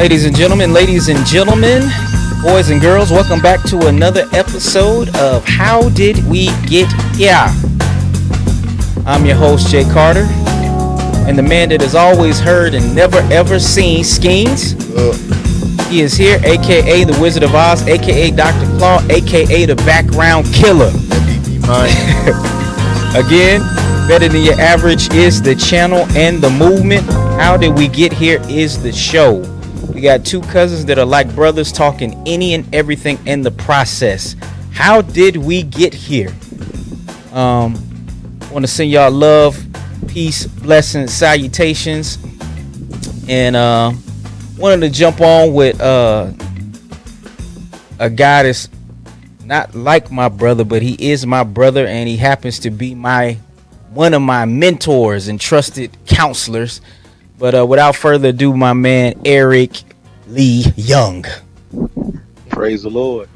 Ladies and gentlemen, boys and girls, welcome back to another episode of How Did We Get Here? I'm your host, Jay Carter, and the man that has always heard and never ever seen Skeens. He is here, aka the Wizard of Oz, aka Dr. Claw, aka the background killer. Again, better than your average is the channel and the movement. How Did We Get Here is the show. We got two cousins that are like brothers talking any and everything in the process. How did we get here? Want to send y'all love, peace, blessings, salutations, and wanted to jump on with a guy that's not like my brother, but he is my brother, and he happens to be one of my mentors and trusted counselors. But without further ado, my man Eric Lee Young. Praise the Lord.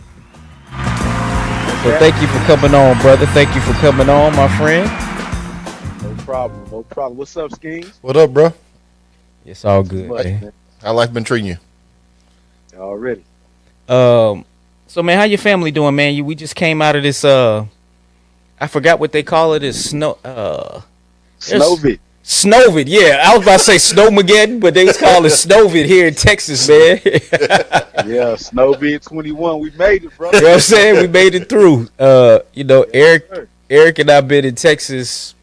So thank you for coming on, brother. Thank you for coming on, my friend. No problem. What's up, Skeens? What up, bro? It's all good, man. How life been treating you? Already. So man, how your family doing, man? We just came out of this I forgot what they call it, is Snowvid. Snowvid, yeah. I was about to say Snowmageddon, but they was calling it Snowvid here in Texas, man. Yeah, Snowvid 21. We made it, bro. You know what I'm saying? We made it through. Eric and I've been in Texas.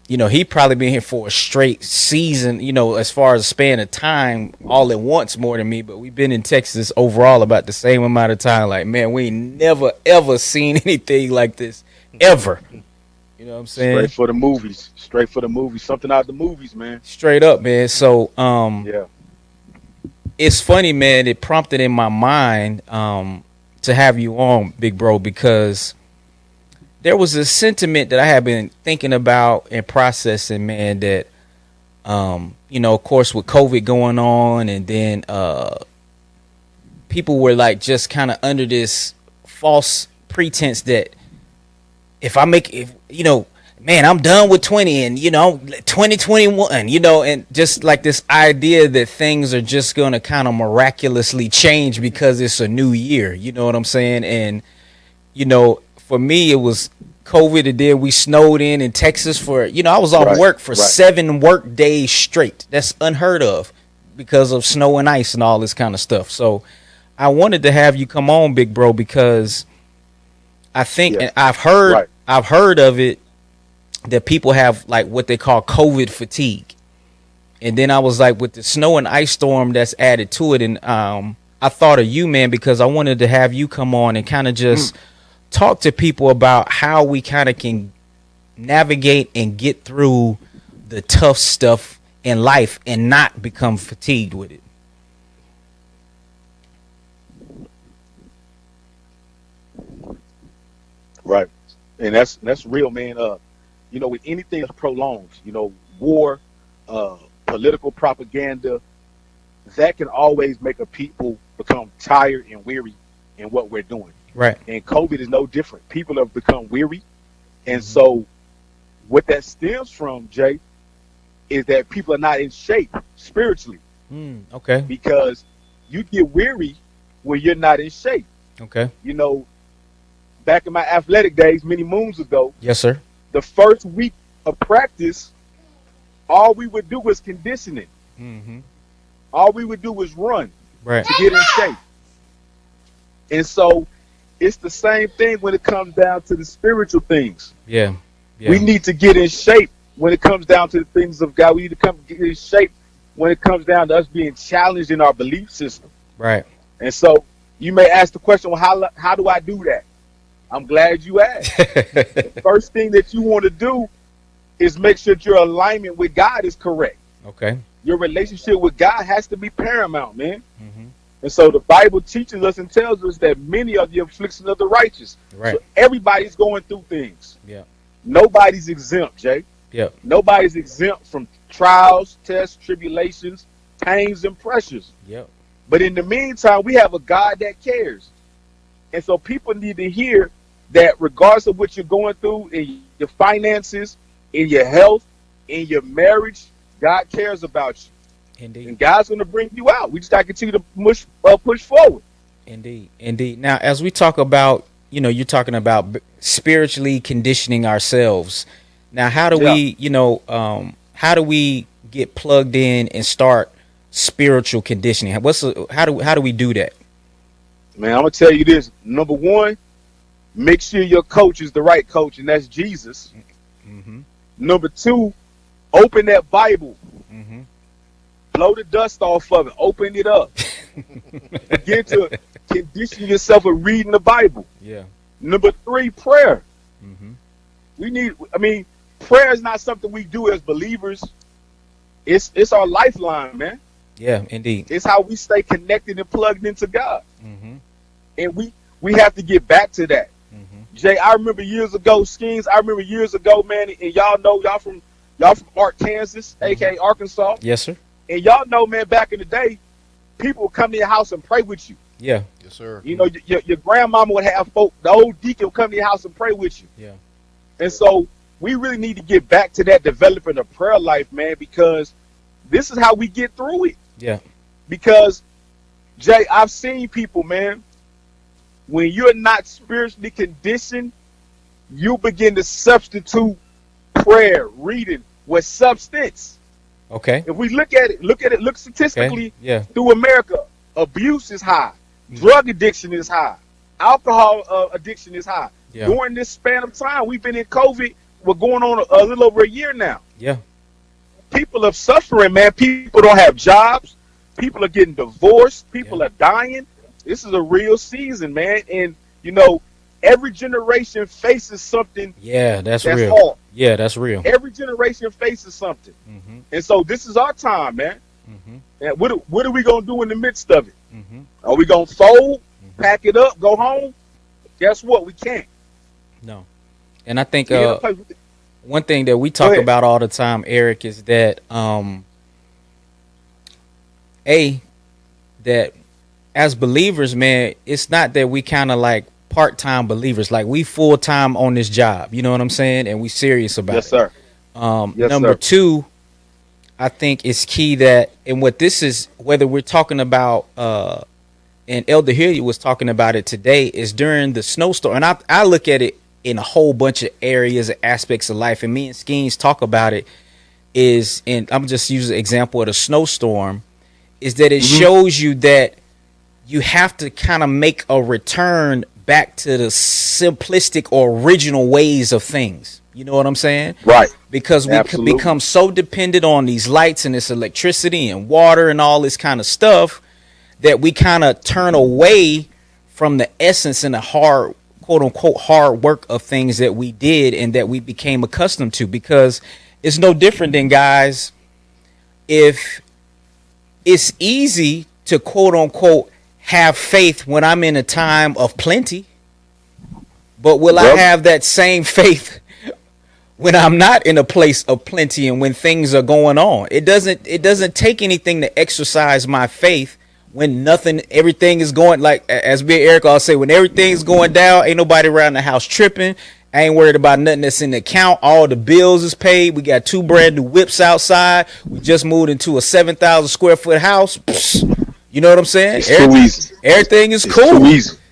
He probably been here for a straight season, as far as span of time, all at once more than me. But we've been in Texas overall about the same amount of time. Like, man, we ain't never, ever seen anything like this, ever. You know what I'm saying? Straight for the movies. Something out of the movies, man. Straight up, man. So, yeah. It's funny, man. It prompted in my mind to have you on, big bro, because there was a sentiment that I had been thinking about and processing, man, that, of course, with COVID going on, and then people were like just kind of under this false pretense that man, I'm done with 20 and, 2021, and just like this idea that things are just going to kind of miraculously change because it's a new year. You know what I'm saying? And, for me, it was COVID, and then we snowed in Texas for, I was off work for 7 work days straight. That's unheard of because of snow and ice and all this kind of stuff. So I wanted to have you come on, big bro, because I think, and I've heard of it, that people have like what they call COVID fatigue. And then I was like, with the snow and ice storm that's added to it. And I thought of you, man, because I wanted to have you come on and kind of just talk to people about how we kind of can navigate and get through the tough stuff in life and not become fatigued with it. Right. And that's real, man. With anything that's prolonged, war, political propaganda, that can always make a people become tired and weary in what we're doing. Right. And COVID is no different. People have become weary. And so what that stems from, Jay, is that people are not in shape spiritually. Okay. Because you get weary when you're not in shape. Okay. Back in my athletic days, many moons ago. Yes, sir. The first week of practice, all we would do was conditioning. Mm-hmm. All we would do was run to get in shape. And so it's the same thing when it comes down to the spiritual things. Yeah. We need to get in shape when it comes down to the things of God. We need to get in shape when it comes down to us being challenged in our belief system. Right. And so you may ask the question, well, how do I do that? I'm glad you asked. The first thing that you want to do is make sure that your alignment with God is correct. Okay. Your relationship with God has to be paramount, man. Mm-hmm. And so the Bible teaches us and tells us that many are the afflictions of the righteous. Right. So everybody's going through things. Yeah. Nobody's exempt, Jay. Yeah. Nobody's exempt from trials, tests, tribulations, pains, and pressures. Yeah. But in the meantime, we have a God that cares. And so people need to hear that regardless of what you're going through in your finances, in your health, in your marriage, God cares about you. Indeed. And God's going to bring you out. We just got to continue to push forward. Indeed. Indeed. Now, as we talk about, you're talking about spiritually conditioning ourselves. Now, how do we, how do we get plugged in and start spiritual conditioning? How do we do that? Man, I'm going to tell you this. Number one, make sure your coach is the right coach, and that's Jesus. Mm-hmm. Number two, open that Bible. Mm-hmm. Blow the dust off of it. Open it up. Begin to condition yourself with reading the Bible. Yeah. Number three, prayer. Mm-hmm. Prayer is not something we do as believers. It's our lifeline, man. Yeah, indeed. It's how we stay connected and plugged into God. Mm-hmm. And we have to get back to that. Mm-hmm. Jay, I remember years ago, man, and y'all from Art, Kansas, Mm-hmm. aka Arkansas. Yes, sir. And y'all know, man, back in the day, people would come to your house and pray with you. Yeah. Yes, sir. Your grandmama would have folk, the old deacon would come to your house and pray with you. Yeah. And so we really need to get back to that, developing a prayer life, man, because this is how we get through it. Yeah. Because, Jay, I've seen people, man, when you're not spiritually conditioned, you begin to substitute prayer, reading with substance. Okay. If we look statistically, Yeah. through America, abuse is high, drug addiction is high, alcohol addiction is high. Yeah. During this span of time, we've been in COVID. We're going on a little over a year now. Yeah. People are suffering, man. People don't have jobs. People are getting divorced. People are dying. This is a real season, man. And, every generation faces something. Yeah, that's real. Hard. Yeah, that's real. Every generation faces something. Mm-hmm. And so this is our time, man. Mm-hmm. And what are we going to do in the midst of it? Mm-hmm. Are we going to fold, pack it up, go home? Guess what? We can't. No. And I think Yeah, one thing that we talk about all the time, Eric, is that that as believers, man, it's not that we kind of like part-time believers, like we full-time on this job, you know what I'm saying, and we serious about yes, it. sir. Yes, number sir. two, I think it's key that, and what this is, whether we're talking about and Elder Hilliard was talking about it today, is during the snowstorm, and I look at it in a whole bunch of areas and aspects of life, and me and Skeens talk about it, is, and I'm just using the example of the snowstorm, is that it shows you that you have to kind of make a return back to the simplistic or original ways of things. You know what I'm saying? Right. Because we could become so dependent on these lights and this electricity and water and all this kind of stuff that we kind of turn away from the essence and the hard, quote unquote, hard work of things that we did and that we became accustomed to. Because it's no different than, guys, if it's easy to, quote unquote, have faith when I'm in a time of plenty, but will I have that same faith when I'm not in a place of plenty and when things are going on? It doesn't take anything to exercise my faith when everything is going, like as me and Eric all say, when everything's going down, ain't nobody around the house tripping. I ain't worried about nothing that's in the account. All the bills is paid. We got 2 brand new whips outside. We just moved into a 7,000 square foot house. Psst, you know what I'm saying? Everything is cool.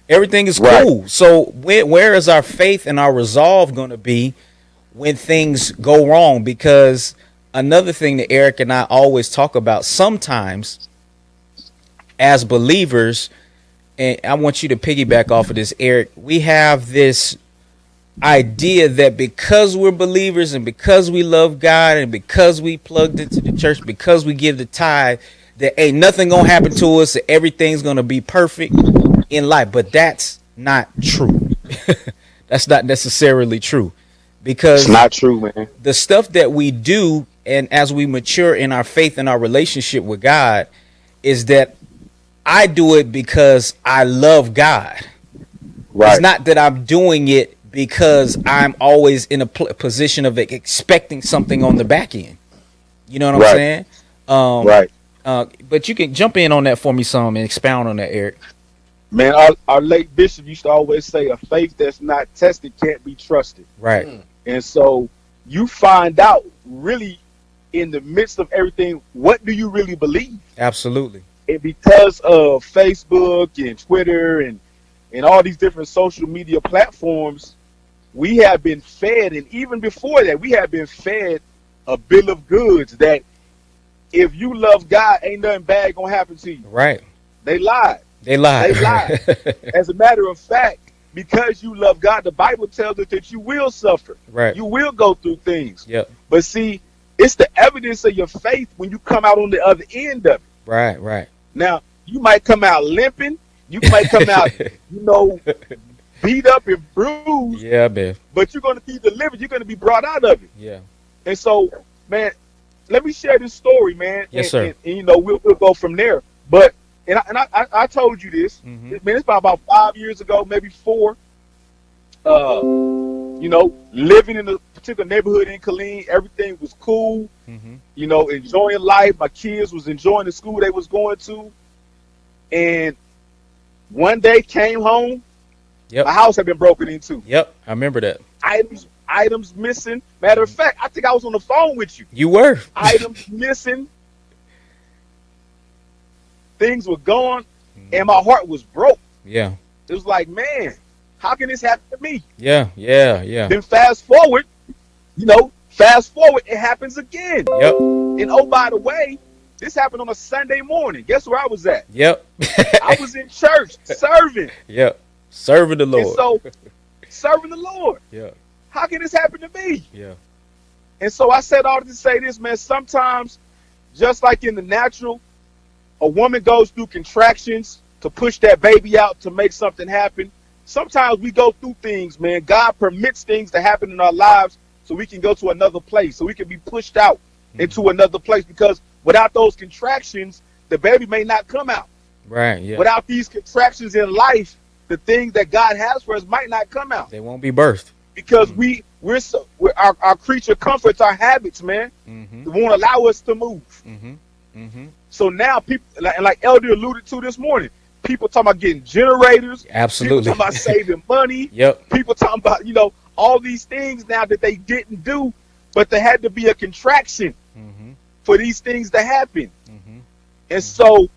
Everything is cool. So where is our faith and our resolve going to be when things go wrong? Because another thing that Eric and I always talk about sometimes as believers, and I want you to piggyback off of this, Eric, we have this idea that because we're believers and because we love God and because we plugged into the church, because we give the tithe, that ain't nothing gonna happen to us, that everything's gonna be perfect in life. But that's not true. That's not necessarily true, because it's not true, man. The stuff that we do, and as we mature in our faith and our relationship with God, is that I do it because I love God. Right. It's not that I'm doing it because I'm always in a position of expecting something on the back end. You know what I'm saying? Right. But you can jump in on that for me some and expound on that, Eric. Man, our late bishop used to always say, a faith that's not tested can't be trusted. Right. And so you find out really in the midst of everything, what do you really believe? Absolutely. And because of Facebook and Twitter and all these different social media platforms, we have been fed, and even before that, we have been fed a bill of goods that if you love God, ain't nothing bad gonna happen to you. Right. They lied. They lied. They lied. As a matter of fact, because you love God, the Bible tells us that you will suffer. Right. You will go through things. Yep. But see, it's the evidence of your faith when you come out on the other end of it. Right. Right. Now, you might come out limping. You might come out, beat up and bruised. Yeah, man. But you're going to be delivered. You're going to be brought out of it. Yeah. And so, man, let me share this story, man. Yes, sir. And we'll go from there. But I told you this. Mm-hmm. Man, it's about 5 years ago, maybe 4. Living in a particular neighborhood in Killeen, everything was cool. Mm-hmm. Enjoying life. My kids was enjoying the school they was going to. And one day came home. Yep. My house had been broken into. Yep. I remember that. Items missing. Matter of fact, I think I was on the phone with you. You were. Items missing. Things were gone, and my heart was broke. Yeah. It was like, man, how can this happen to me? Yeah. Yeah. Yeah. Then fast forward, it happens again. Yep. And oh, by the way, this happened on a Sunday morning. Guess where I was at? Yep. I was in church serving. Yep. Serving the Lord. And so, serving the Lord. Yeah. How can this happen to me? Yeah. And so I said all to say this, man. Sometimes, just like in the natural, a woman goes through contractions to push that baby out to make something happen. Sometimes we go through things, man. God permits things to happen in our lives so we can go to another place, so we can be pushed out into another place, because without those contractions, the baby may not come out. Right. Yeah. Without these contractions in life, the things that God has for us might not come out. They won't be birthed. Because our creature comforts, our habits, man. Mm-hmm. They won't allow us to move. Mm-hmm. Mm-hmm. So now people, like Elder alluded to this morning, people talking about getting generators. Absolutely. People talking about saving money. Yep. People talking about, all these things now that they didn't do, but there had to be a contraction for these things to happen. Mm-hmm. And so,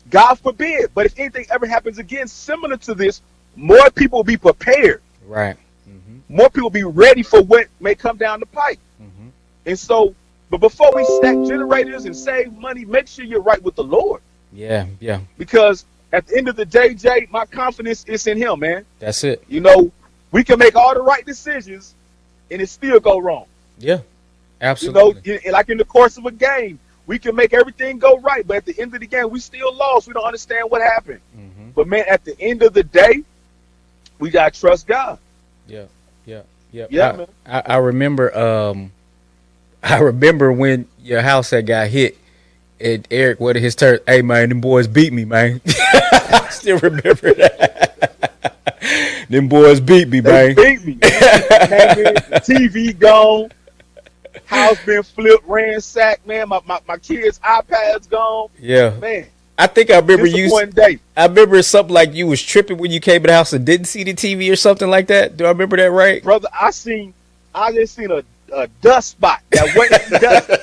God forbid, but if anything ever happens again similar to this, more people will be prepared. Right. Mm-hmm. More people will be ready for what may come down the pipe. Mm-hmm. And so, but before we stack generators and save money, make sure you're right with the Lord. Yeah, yeah. Because at the end of the day, Jay, my confidence is in Him, man. That's it. We can make all the right decisions and it still go wrong. Yeah, absolutely. Like in the course of a game, we can make everything go right, but at the end of the game, we still lost. We don't understand what happened. Mm-hmm. But man, at the end of the day, we gotta trust God. Yeah, yeah, yeah. Man. I remember. I remember when your house had got hit, and Eric, what his turn? Hey man, them boys beat me, man. I still remember that. Them boys beat me, man. They beat me. TV gone. House been flipped, ransacked, man. My kids' iPads gone. Yeah, man. I think I remember I remember something like you was tripping when you came to the house and didn't see the TV or something like that. Do I remember that right, brother? I just seen a dust spot that wasn't dusty.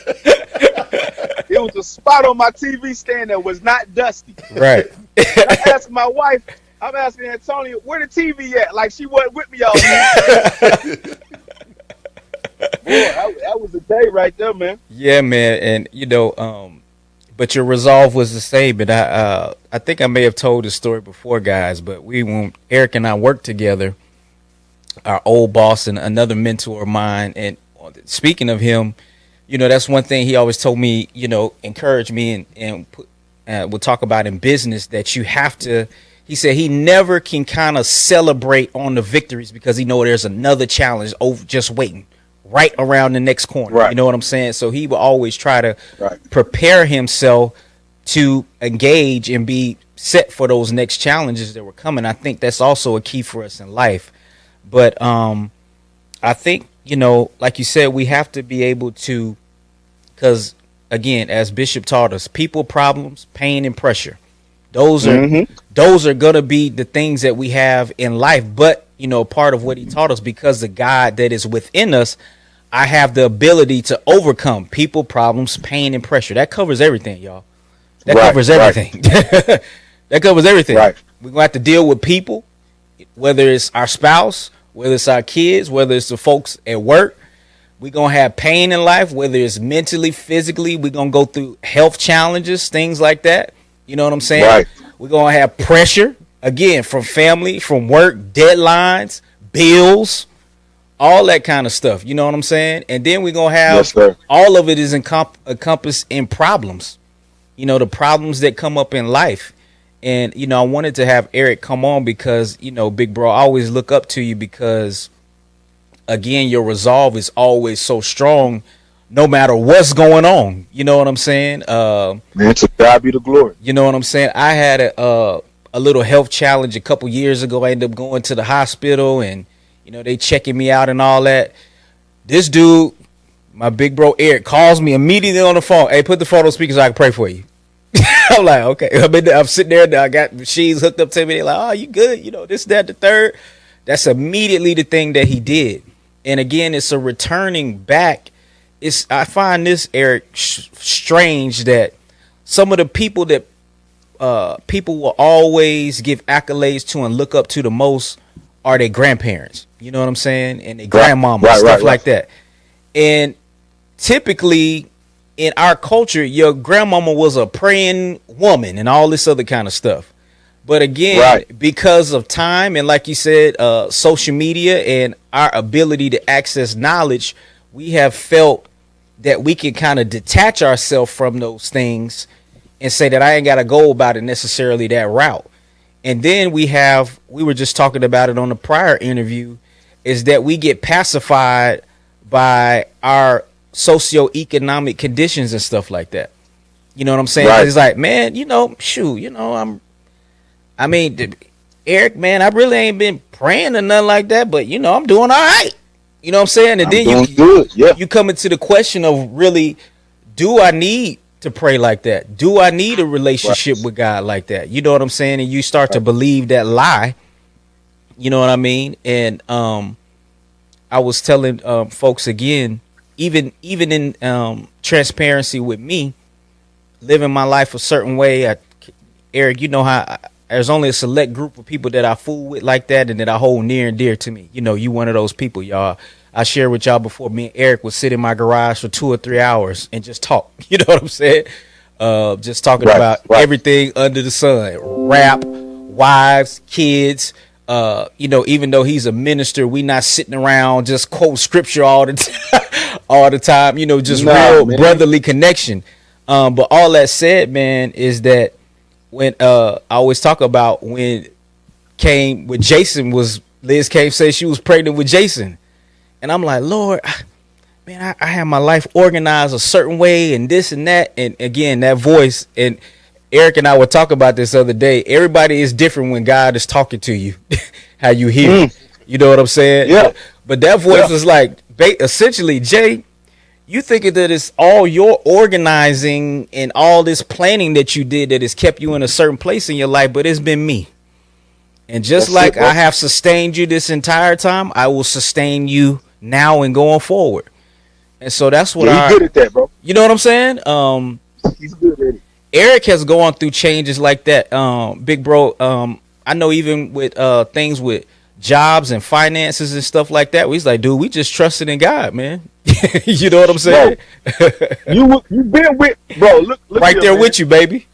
It was a spot on my TV stand that was not dusty. Right. I asked my wife. I'm asking Antonia, where the TV at? Like she wasn't with me all day. Boy, that was a day right there, man. Yeah, man, and but your resolve was the same. And I think I may have told this story before, guys. But when Eric and I worked together, our old boss and another mentor of mine, and speaking of him, that's one thing he always told me. Encouraged me and we'll talk about in business that you have to. He said he never can kind of celebrate on the victories because he know there's another challenge over just waiting right around the next corner. Right. You know what I'm saying? So he will always try to prepare himself to engage and be set for those next challenges that were coming. I think that's also a key for us in life. But I think, like you said, we have to be able to, because, again, as Bishop taught us, people, problems, pain, and pressure. Those are going to be the things that we have in life. But, part of what he taught us, because the God that is within us I have the ability to overcome people, problems, pain, and pressure. That covers everything, y'all. That covers everything. That covers everything. Right. We're gonna have to deal with people, whether it's our spouse, whether it's our kids, whether it's the folks at work. We're gonna have pain in life, whether it's mentally, physically. We're gonna go through health challenges, things like that. You know what I'm saying? Right. We're gonna have pressure again from family, from work, deadlines, bills, all that kind of stuff. You know what I'm saying? And then we're gonna have all of it is encompassed in problems. You know, the problems that come up in life. And, you know, I wanted to have Eric come on because, you know, big bro, I always look up to you because, again, your resolve is always so strong no matter what's going on. You know what I'm saying? Man, to God be the glory. You know what I'm saying? I had a little health challenge a couple years ago. I ended up going to the hospital and, you know, they checking me out and all that. This dude, my big bro Eric, calls me immediately on the phone. Hey, put the phone on speaker so I can pray for you. I'm like, okay. I'm sitting there. I got machines hooked up to me. They're like, oh, you good? You know, this, that, the third. That's immediately the thing that he did. And again, it's a returning back. I find this, Eric, strange that some of the people that people will always give accolades to and look up to the most are their grandparents. You know what I'm saying? And their grandmama, stuff like that. And typically, in our culture, your grandmama was a praying woman and all this other kind of stuff. But again, because of time and like you said, social media and our ability to access knowledge, we have felt that we can kind of detach ourselves from those things and say that I ain't got to go about it necessarily that route. And then we were just talking about it on the prior interview, is that we get pacified by our socioeconomic conditions and stuff like that. You know what I'm saying? It's like, man, you know, shoot, you know, Eric, man, I really ain't been praying or nothing like that, but you know, I'm doing all right. You know what I'm saying? And then you come into the question of really, do I need to pray like that? Do I need a relationship with God like that? You know what I'm saying? And you start to believe that lie. You know what I mean? And I was telling folks again, even in transparency with me, living my life a certain way. Eric, you know how there's only a select group of people that I fool with like that and that I hold near and dear to me. You know, you one of those people, y'all. I shared with y'all before, me and Eric would sit in my garage for 2 or 3 hours and just talk. You know what I'm saying? Just talking about everything under the sun. Rap, wives, kids. You know, even though he's a minister, we not sitting around just quote scripture all the time, you know, just real brotherly connection. But all that said, man, is that when I always talk about when Liz came said she was pregnant with Jason. And I'm like, Lord, man, I have my life organized a certain way and this and that. And again, that voice, and Eric and I were talking about this other day. Everybody is different when God is talking to you, how you hear. You know what I'm saying? Yeah. But that voice was like, essentially, Jay, you thinking that it's all your organizing and all this planning that you did that has kept you in a certain place in your life, but it's been me. And just like I have sustained you this entire time, I will sustain you now and going forward. And so that's what he's good at that, bro. You know what I'm saying? He's good at it. Eric has gone through changes like that. Big bro, I know even with things with jobs and finances and stuff like that, he's like, dude, we just trusted in God, man. You know what I'm saying? Bro, you've been with, bro. Look right here, there man. with you, baby.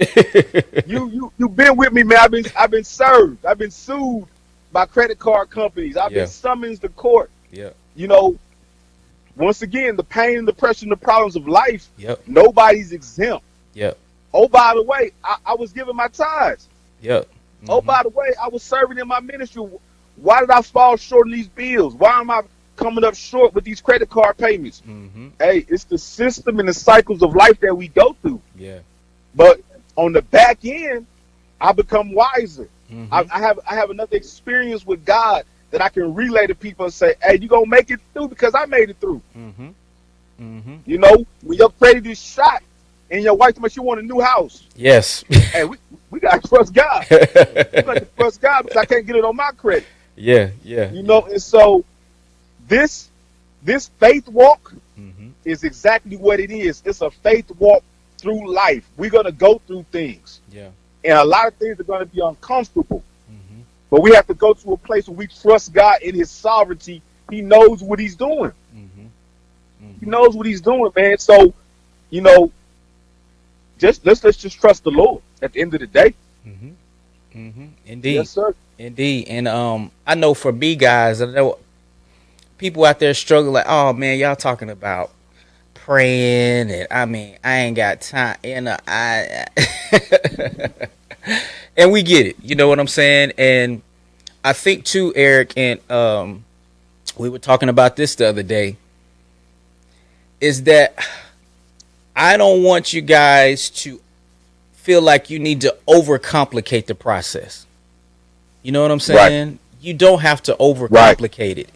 You've been with me, man. I've been served. I've been sued by credit card companies. I've been summoned to court. Yeah. You know, once again, the pain and the pressure and the problems of life. Nobody's exempt. Yep. Oh, by the way, I was giving my tithes. Yep. Mm-hmm. Oh, by the way, I was serving in my ministry. Why did I fall short on these bills? Why am I coming up short with these credit card payments? Mm-hmm. Hey, it's the system and the cycles of life that we go through. Yeah. But on the back end, I become wiser. Mm-hmm. I have another experience with God that I can relay to people and say, hey, you're going to make it through because I made it through. Mm-hmm. Mm-hmm. You know, when your credit is shot and your wife thinks you want a new house. Yes. Hey, we got to trust God. We got to trust God because I can't get it on my credit. Yeah, yeah. You know, and so this This faith walk Mm-hmm. is exactly what it is. It's a faith walk through life. We're going to go through things. Yeah. And a lot of things are going to be uncomfortable. Mm-hmm. But we have to go to a place where we trust God in his sovereignty. He knows what he's doing. Mm-hmm. He Mm-hmm. knows what he's doing, man. So, you know, let's just trust the Lord at the end of the day. Mm-hmm. Mm-hmm. Indeed. Yes, sir. Indeed. And I know for me, guys, I know people out there struggle like, oh man, y'all talking about praying, and I mean, I ain't got time, I and we get it, you know what I'm saying? And I think too, Eric, and we were talking about this the other day, is that I don't want you guys to feel like you need to overcomplicate the process. You know what I'm saying? Right. You don't have to overcomplicate it.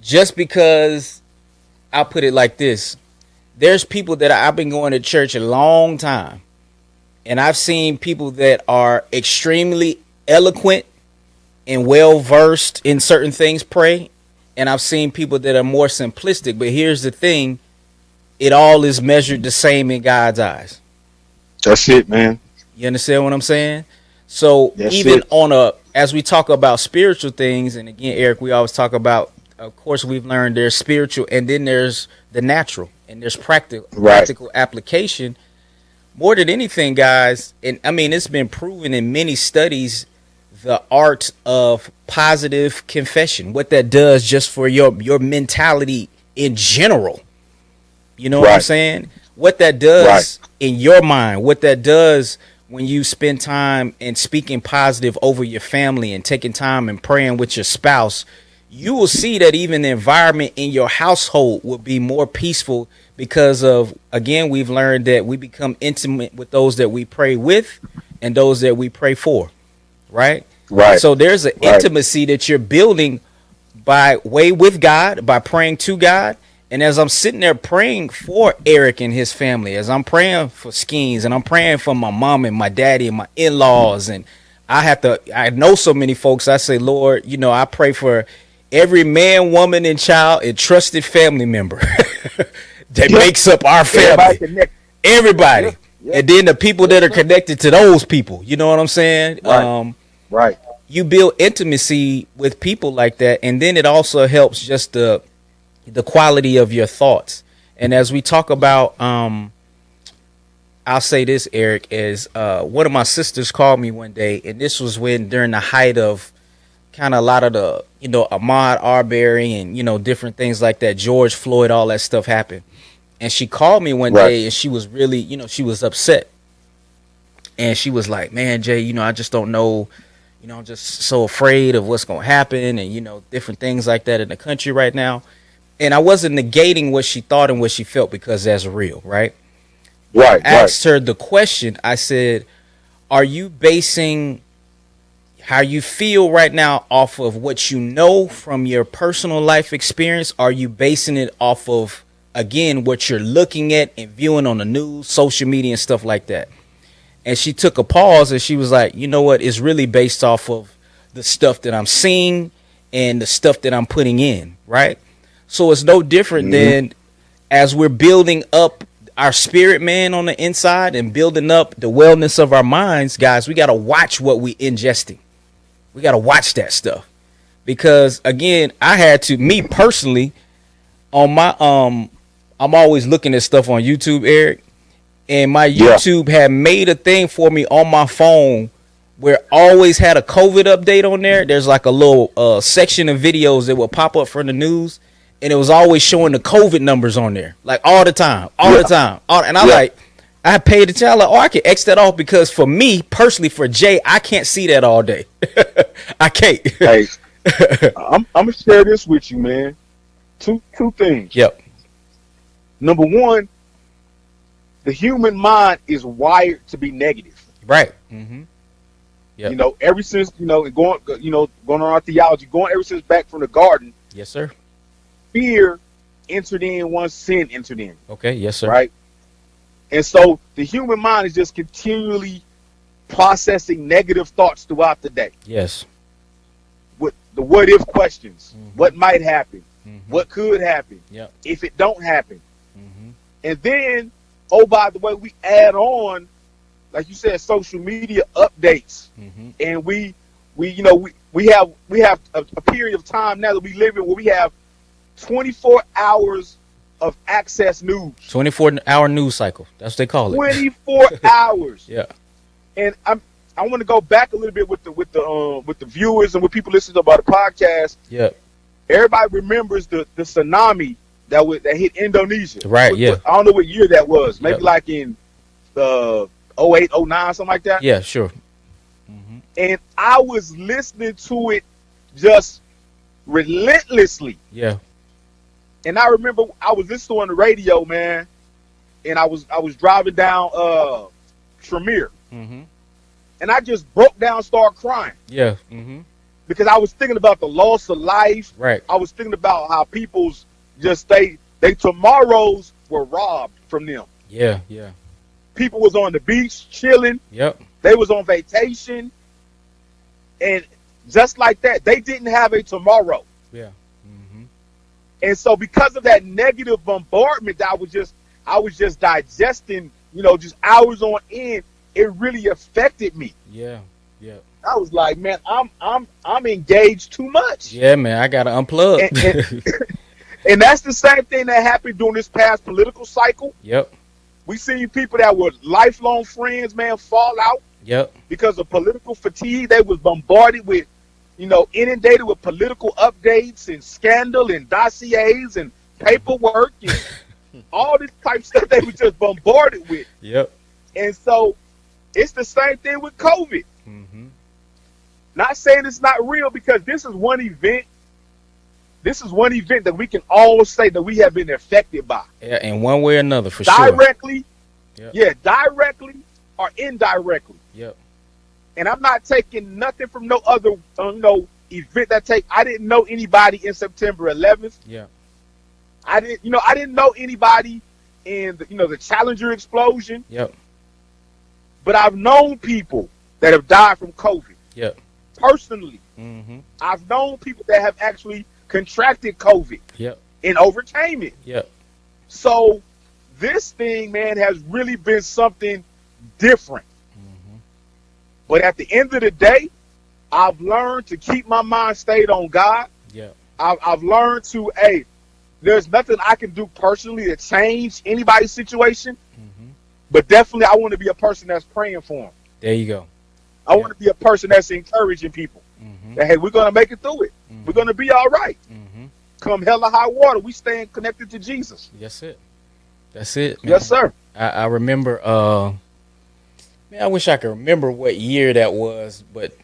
Just because, I'll put it like this. There's people that I've been going to church a long time, and I've seen people that are extremely eloquent and well versed in certain things pray, and I've seen people that are more simplistic. But here's the thing, it all is measured the same in God's eyes. That's it, man. You understand what I'm saying? So That's even it. as we talk about spiritual things, and again, Eric, we always talk about, of course, we've learned there's spiritual and then there's the natural and there's practical application. More than anything, guys, and I mean, it's been proven in many studies, the art of positive confession, what that does just for your mentality in general. You know what I'm saying? What that does in your mind, what that does when you spend time and speaking positive over your family and taking time and praying with your spouse, you will see that even the environment in your household will be more peaceful because of, again, we've learned that we become intimate with those that we pray with and those that we pray for. Right. So there's an intimacy that you're building by way with God, by praying to God. And as I'm sitting there praying for Eric and his family, as I'm praying for Skeens, and I'm praying for my mom and my daddy and my in-laws, and I know so many folks, I say, Lord, you know, I pray for every man, woman, and child and trusted family member that makes up our family. Everybody. And then the people that are connected to those people. You know what I'm saying? You build intimacy with people like that, and then it also helps just the quality of your thoughts. And as we talk about, I'll say this, Eric, is one of my sisters called me one day, and this was during the height of kind of a lot of the, you know, Ahmaud Arbery and, you know, different things like that, George Floyd, all that stuff happened. And she called me one day, and she was really, you know, she was upset. And she was like, man, Jay, you know, I just don't know, you know, I'm just so afraid of what's going to happen and, you know, different things like that in the country right now. And I wasn't negating what she thought and what she felt because that's real, right? I asked her the question. I said, are you basing how you feel right now off of what you know from your personal life experience? Are you basing it off of, again, what you're looking at and viewing on the news, social media and stuff like that? And she took a pause and she was like, you know what? It's really based off of the stuff that I'm seeing and the stuff that I'm putting in, right? So it's no different than as we're building up our spirit, man, on the inside and building up the wellness of our minds, guys, we got to watch what we ingesting. We got to watch that stuff because, again, I had to, me personally, on my, I'm always looking at stuff on YouTube, Eric, and my YouTube had made a thing for me on my phone where I always had a COVID update on there. There's like a little section of videos that will pop up from the news. And it was always showing the COVID numbers on there, like all the time. And I paid attention. I'm like, oh, I can X that off because for me personally, for Jay, I can't see that all day. I can't. Hey, I'm gonna share this with you, man. Two things. Yep. Number one, the human mind is wired to be negative. Right. Mm-hmm. Yep. You know, ever since going on our theology, ever since back from the garden. Yes, sir. Fear entered in once sin entered in. Okay, yes, sir. Right? And so the human mind is just continually processing negative thoughts throughout the day. Yes. the what if questions. What might happen? What could happen? Yep. If it don't happen. And then, oh, by the way, we add on, like you said, social media updates. And we have a period of time now that we live in where we have 24 hours of access news. 24-hour news cycle. That's what they call it. 24 hours. Yeah. And I want to go back a little bit with the viewers and with people listening about the podcast. Yeah. Everybody remembers the tsunami that hit Indonesia. Right. I don't know what year that was. Maybe like in the 08, 09, something like that. Yeah, sure. And I was listening to it just relentlessly. Yeah. And I remember I was listening on the radio, man, and I was driving down Tremere. And I just broke down, started crying. Yeah. Because I was thinking about the loss of life. Right. I was thinking about how people's they tomorrows were robbed from them. Yeah. People was on the beach chilling. Yep. They was on vacation. And just like that, they didn't have a tomorrow. Yeah. And so because of that negative bombardment that I was just digesting, just hours on end, it really affected me. Yeah. I was like, man, I'm engaged too much. Yeah, man, I gotta unplug. And that's the same thing that happened during this past political cycle. Yep. We seen people that were lifelong friends, man, fall out. Yep. Because of political fatigue. They was bombarded with, inundated with political updates and scandal and dossiers and paperwork and all this type of stuff they were just bombarded with. Yep. And so it's the same thing with COVID. Not saying it's not real, because this is one event. This is one event that we can all say that we have been affected by. Yeah, in one way or another, for directly, sure. Directly or indirectly. Yep. And I'm not taking nothing from no other, event I didn't know anybody in September 11th. Yeah. I didn't know anybody in the Challenger explosion. Yep. But I've known people that have died from COVID. Yep. Personally. I've known people that have actually contracted COVID. Yep. And overcame it. Yep. So this thing, man, has really been something different. But at the end of the day, I've learned to keep my mind stayed on God. Yeah. I've learned to, there's nothing I can do personally to change anybody's situation. But definitely I want to be a person that's praying for them. There you go. I want to be a person that's encouraging people. That, hey, we're going to make it through it. We're going to be all right. Come hell or high water, we staying connected to Jesus. That's it. Man. Yes, sir. I remember, I wish I could remember what year that was, but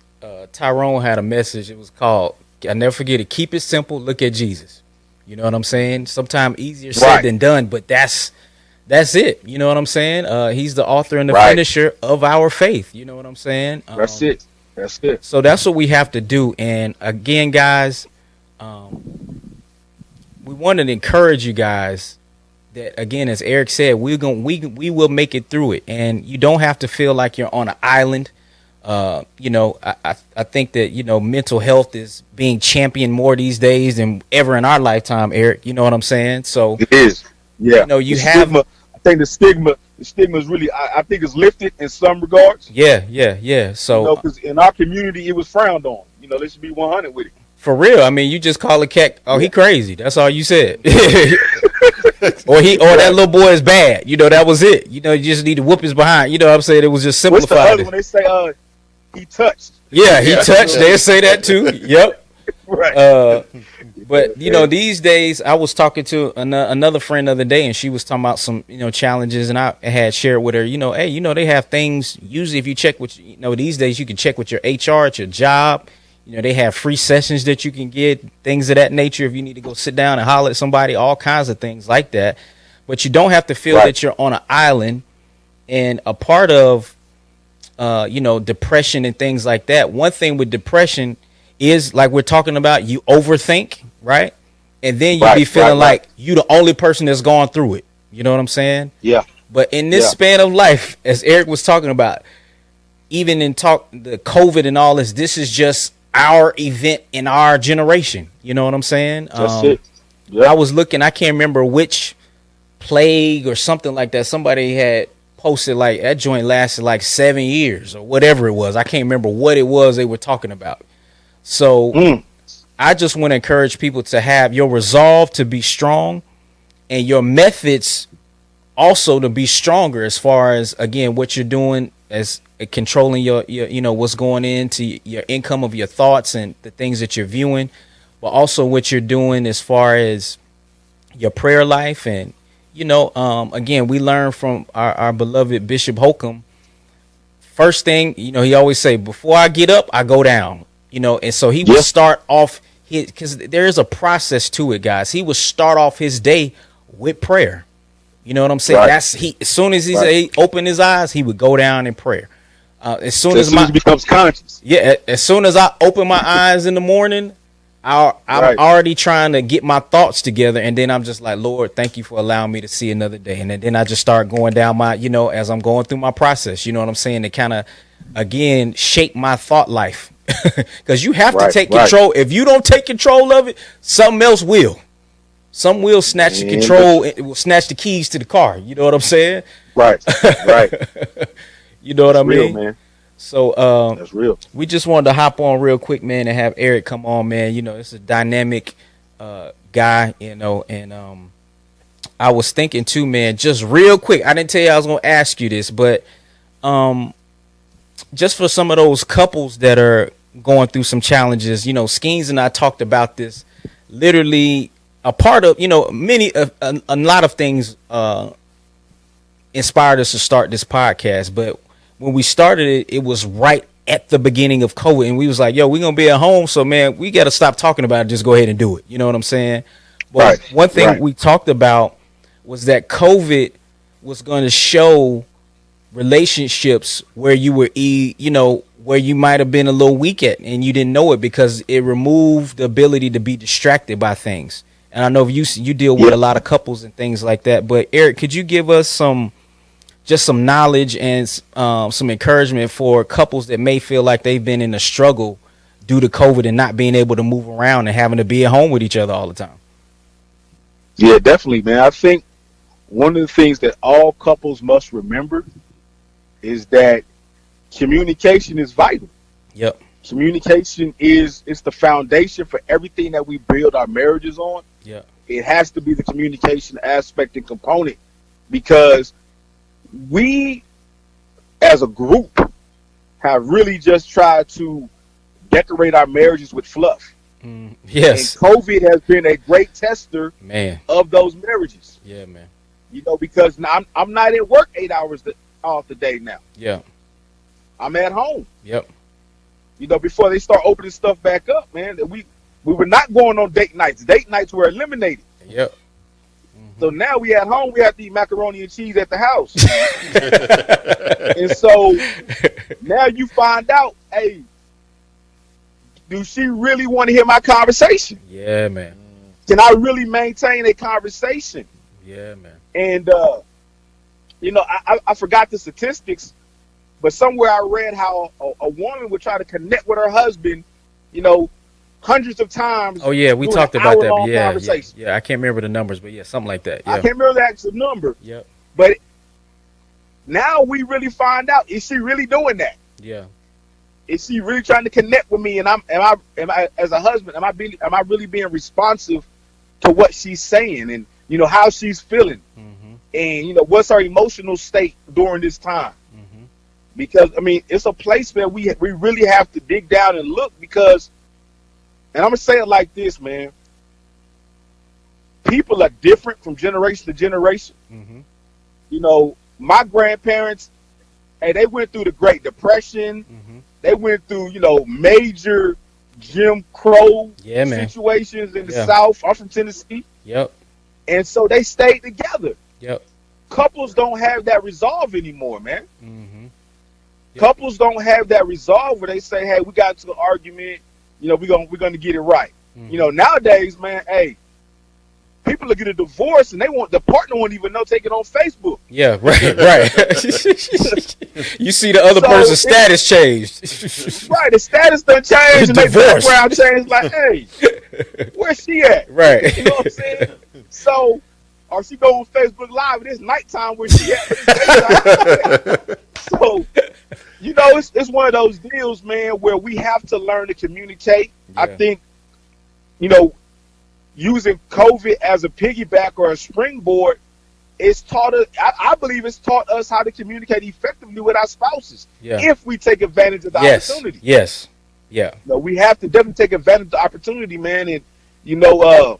Tyrone had a message. It was called, I never forget it, keep it simple, look at Jesus. You know what I'm saying? Sometimes easier said than done, but that's it. You know what I'm saying? He's the author and the finisher of our faith. You know what I'm saying? That's it. So that's what we have to do. And again, guys, we wanted to encourage you guys that, again, as Eric said, we will make it through it, and you don't have to feel like you're on an island. I think that mental health is being championed more these days than ever in our lifetime, Eric. You know what I'm saying? So it is. Yeah. Stigma, I think the stigma is really, I think it's lifted in some regards. Yeah. So because in our community it was frowned on. Let's be 100 with it. For real, I mean, you just call a cat, he crazy. That's all you said. or that little boy is bad. That was it. You just need to whoop his behind. You know what I'm saying? It was just simplified. What's the other when they say he touched? Yeah, he touched. They say that too. Yep. Right. But these days, I was talking to another friend the other day, and she was talking about some challenges, and I had shared with her, they have things. Usually, if you check with these days, you can check with your HR at your job. They have free sessions that you can get, things of that nature. If you need to go sit down and holler at somebody, all kinds of things like that. But you don't have to feel that you're on an island. And a part of, depression and things like that. One thing with depression is, like we're talking about, you overthink, right? And then you be feeling like you the only person that's gone through it. You know what I'm saying? Yeah. But in this span of life, as Eric was talking about, even in the COVID and all this is just our event in our generation. You know what I'm saying? That's it. I was looking, I can't remember which plague or something like that. Somebody had posted like that joint lasted like 7 years or whatever it was. I can't remember what it was they were talking about. So I just want to encourage people to have your resolve to be strong and your methods also to be stronger as far as, again, what you're doing as controlling your you know, what's going into your income of your thoughts and the things that you're viewing, but also what you're doing as far as your prayer life. And, you know, again, we learn from our beloved Bishop Holcomb. First thing, you know, he always say, before I get up, I go down, you know, and so he would start off his, because there is a process to it, guys. He would start off his day with prayer. You know what I'm saying? Right. That's as soon as he opened his eyes, he would go down in prayer. As soon as he becomes conscious. Yeah, as soon as I open my eyes in the morning, I'm already trying to get my thoughts together, and then I'm just like, Lord, thank you for allowing me to see another day. And then I just start going down my, you know, as I'm going through my process, you know what I'm saying, to kind of, again, shape my thought life. Because you have to take control. If you don't take control of it, something else will. Some will snatch the control, it will snatch the keys to the car. You know what I'm saying? Right. You know what I mean? Man. So that's real. We just wanted to hop on real quick, man, and have Eric come on, man. You know, it's a dynamic guy, you know, and I was thinking too, man, just real quick. I didn't tell you I was gonna ask you this, but just for some of those couples that are going through some challenges, you know, Skeens and I talked about this. Literally, a part of, you know, a lot of things inspired us to start this podcast, but when we started it, it was right at the beginning of COVID, and we was like, yo, we're going to be at home, so, man, we got to stop talking about it, just go ahead and do it. You know what I'm saying? But one thing we talked about was that COVID was going to show relationships where you were, you know, where you might have been a little weak at, and you didn't know it because it removed the ability to be distracted by things. And I know you deal with a lot of couples and things like that, but Eric, could you give us some knowledge and some encouragement for couples that may feel like they've been in a struggle due to COVID and not being able to move around and having to be at home with each other all the time? Yeah, definitely, man. I think one of the things that all couples must remember is that communication is vital. Yep. Communication is the foundation for everything that we build our marriages on. Yeah. It has to be the communication aspect and component, because we as a group have really just tried to decorate our marriages with fluff. Yes. And COVID has been a great tester, man, of those marriages. Yeah, man. You know, because now I'm not at work 8 hours off the day now. Yeah. I'm at home. Yep. You know, before they start opening stuff back up, man, we were not going on date nights. Date nights were eliminated. Yep. So now we at home, we have to eat macaroni and cheese at the house. And so now you find out, hey, do she really want to hear my conversation? Yeah, man. Can I really maintain a conversation? Yeah, man. And, you know, I forgot the statistics, but somewhere I read how a woman would try to connect with her husband, you know, hundreds of times. Oh, yeah, we talked about that. Yeah, I can't remember the numbers, but yeah, something like that. Yeah. I can't remember the actual number. Yep. But now we really find out, is she really doing that? Yeah. Is she really trying to connect with me? And am I as a husband, am I really being responsive to what she's saying, and, you know, how she's feeling, and, you know, what's her emotional state during this time? Because, I mean, it's a place where we really have to dig down and look, because, and I'm going to say it like this, man, people are different from generation to generation. You know, my grandparents, hey, they went through the Great Depression. They went through, you know, major Jim Crow situations in the South. I'm from Tennessee. Yep. And so they stayed together. Yep. Couples don't have that resolve anymore, man. Couples don't have that resolve where they say, hey, we got to an argument, you know, we're gonna get it right. You know, nowadays, man, hey, people will get a divorce and the partner won't even know, take it on Facebook. Yeah, right, right. You see the other person's status changed. Right, the status done changed and their Divorce. background changed. Like, hey, where's she at? Right. You know what I'm saying? So, or she go on Facebook Live and it's nighttime where she at. So, you know, it's one of those deals, man, where we have to learn to communicate. Yeah. I think, you know, using COVID as a piggyback or a springboard, it's taught us. I believe it's taught us how to communicate effectively with our spouses. Yeah. If we take advantage of the opportunity. Yes. Yeah. You know, we have to definitely take advantage of the opportunity, man, and you know,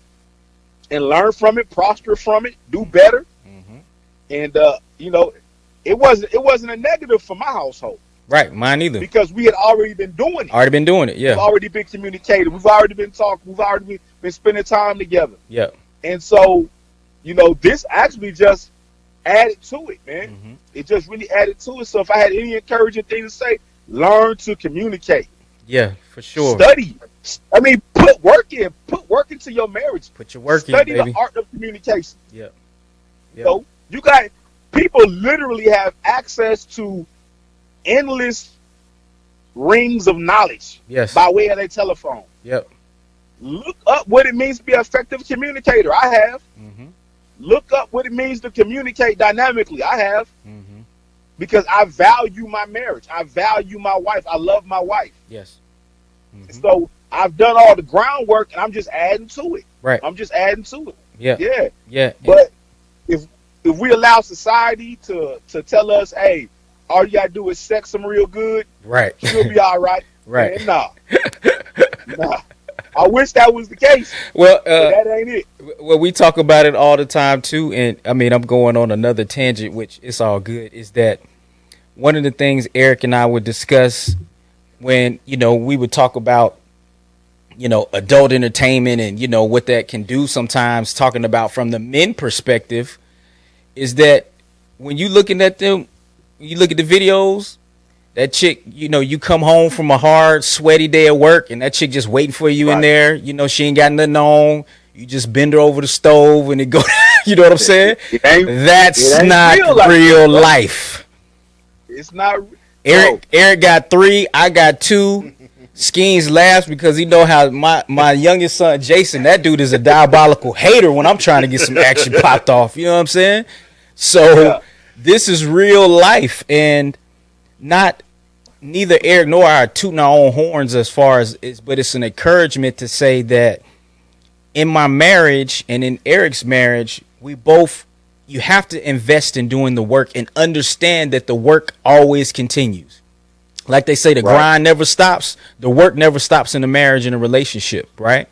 and learn from it, prosper from it, do better. Mm-hmm. And you know, it wasn't a negative for my household. Right, mine either. Because we had already been doing it. Already been doing it, yeah. We've already been communicating. We've already been talking. We've already been spending time together. Yeah. And so, you know, this actually just added to it, man. Mm-hmm. It just really added to it. So if I had any encouraging thing to say, learn to communicate. Yeah, for sure. Study. I mean, put work in. Put work into your marriage. Put your work Study in, baby. the art of communication. Yeah. You know, you got people literally have access to endless rings of knowledge. Yes. By way of their telephone. Yep. Look up what it means to be an effective communicator. I have. Mm-hmm. Look up what it means to communicate dynamically. I have. Mm-hmm. Because I value my marriage. I value my wife. I love my wife. Yes. Mm-hmm. So I've done all the groundwork and I'm just adding to it. Right. I'm just adding to it. Yeah. Yeah. Yeah. But if we allow society to tell us, hey, all you gotta do is sex them real good, right, you'll be all right. Right. Man, nah. I wish that was the case. Well, but that ain't it. Well, we talk about it all the time too, and I mean, I'm going on another tangent, which it's all good. Is that one of the things Eric and I would discuss when, you know, we would talk about, you know, adult entertainment and, you know, what that can do sometimes, talking about from the men perspective, is that when you looking at them, you look at the videos, that chick, you know, you come home from a hard, sweaty day at work and that chick just waiting for you in there. You know, she ain't got nothing on. You just bend her over the stove and it go, you know what I'm saying? That's not real life. It's not. Eric got 3, I got 2. Skeens laughs because he know how my youngest son, Jason, that dude is a diabolical hater when I'm trying to get some action popped off. You know what I'm saying? So this is real life, and neither Eric nor I are tooting our own horns as far as but it's an encouragement to say that in my marriage and in Eric's marriage, you have to invest in doing the work and understand that the work always continues. Like they say, the grind never stops. The work never stops in a marriage and a relationship, right?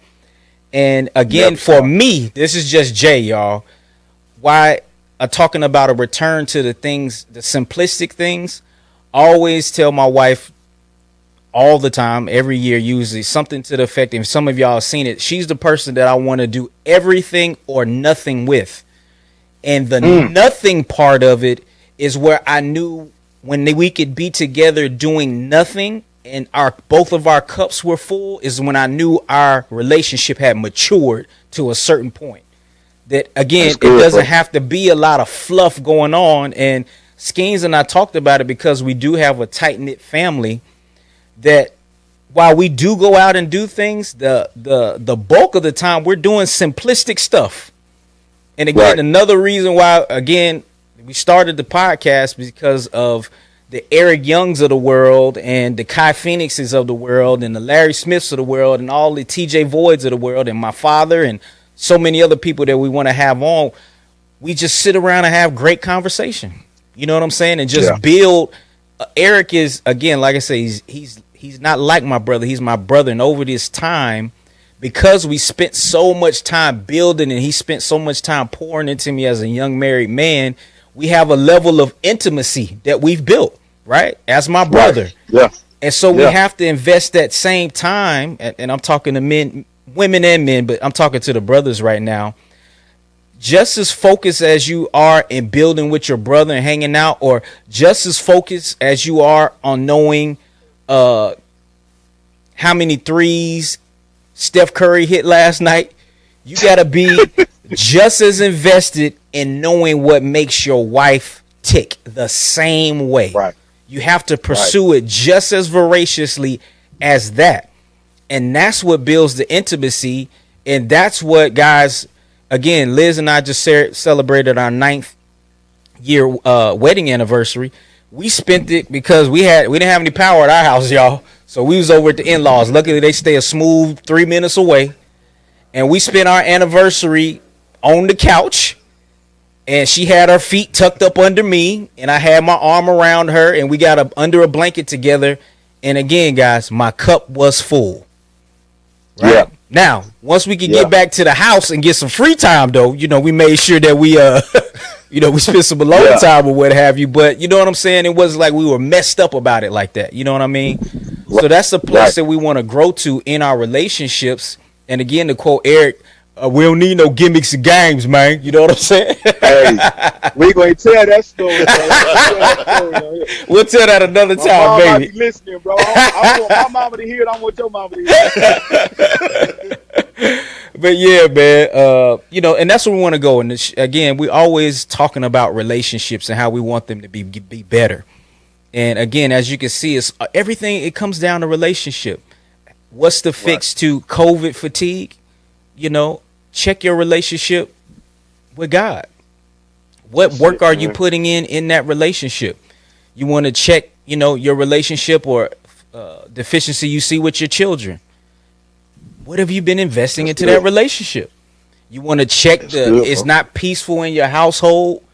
And again, for me, this is just Jay, y'all. Why talking about a return to the things, the simplistic things, I always tell my wife all the time, every year, usually something to the effect, and some of y'all have seen it, she's the person that I want to do everything or nothing with. And the nothing part of it is where I knew when we could be together doing nothing and both of our cups were full is when I knew our relationship had matured to a certain point. That, again, it doesn't have to be a lot of fluff going on. And Skeens and I talked about it because we do have a tight-knit family, that while we do go out and do things, the bulk of the time we're doing simplistic stuff. And again, another reason why, again, we started the podcast because of the Eric Youngs of the world and the Kai Phoenixes of the world and the Larry Smiths of the world and all the TJ Voids of the world and my father and so many other people that we want to have on. We just sit around and have great conversation. You know what I'm saying? And just build. Eric is, again, like I say, he's not like my brother. He's my brother. And over this time, because we spent so much time building and he spent so much time pouring into me as a young married man, we have a level of intimacy that we've built, right? As my brother. Yeah. And so we have to invest that same time. And I'm talking to men, women and men, but I'm talking to the brothers right now. Just as focused as you are in building with your brother and hanging out, or just as focused as you are on knowing how many threes Steph Curry hit last night, you got to be just as invested in knowing what makes your wife tick the same way. Right. You have to pursue it just as voraciously as that. And that's what builds the intimacy. And that's what, guys, again, Liz and I just celebrated our 9th year wedding anniversary. We spent it because we didn't have any power at our house, y'all. So we was over at the in-laws. Luckily, they stay a smooth 3 minutes away. And we spent our anniversary on the couch. And she had her feet tucked up under me, and I had my arm around her, and we got under a blanket together. And again, guys, my cup was full. Right? Yeah. Now, once we could get back to the house and get some free time, though, we made sure that we, we spent some alone time or what have you. But you know what I'm saying? It wasn't like we were messed up about it like that. You know what I mean? So that's the place that we want to grow to in our relationships. And again, to quote Eric, we don't need no gimmicks and games, man. You know what I'm saying? Hey, we gonna tell that story. We'll tell that another My time, mom might baby. be listening, bro. I want my mama to hear it. I want your mama to hear it. But yeah, man. And that's where we want to go. And again, we always talking about relationships and how we want them to be better. And again, as you can see, it's everything. It comes down to relationship. What's the fix to COVID fatigue? Check your relationship with God. What work are you putting in that relationship? You want to check, your relationship or deficiency you see with your children. What have you been investing into that relationship? You want to check it's not peaceful in your household.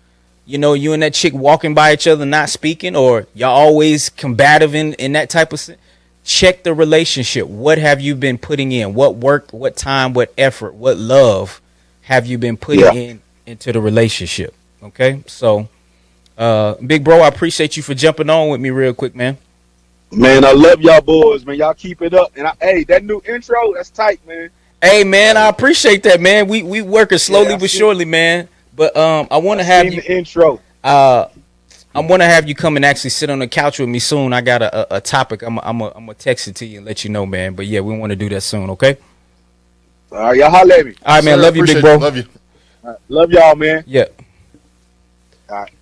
You and that chick walking by each other, not speaking, or y'all always combative in that type of thing. Check the relationship. What have you been putting in? What work, what time, what effort, what love have you been putting into the relationship? Okay. So, big bro, I appreciate you for jumping on with me real quick, man. Man, I love y'all boys, man. Y'all keep it up. And hey, that new intro, that's tight, man. Hey, man, I appreciate that, man. We working slowly but surely, man. But I want to have you the intro. I want to have you come and actually sit on the couch with me soon. I got a topic. I'm gonna text it to you and let you know, man. But yeah, we want to do that soon, okay? All right, y'all holler at me. All right, man. Love you, big bro. Love you. All right, love y'all, man. Yeah. All right.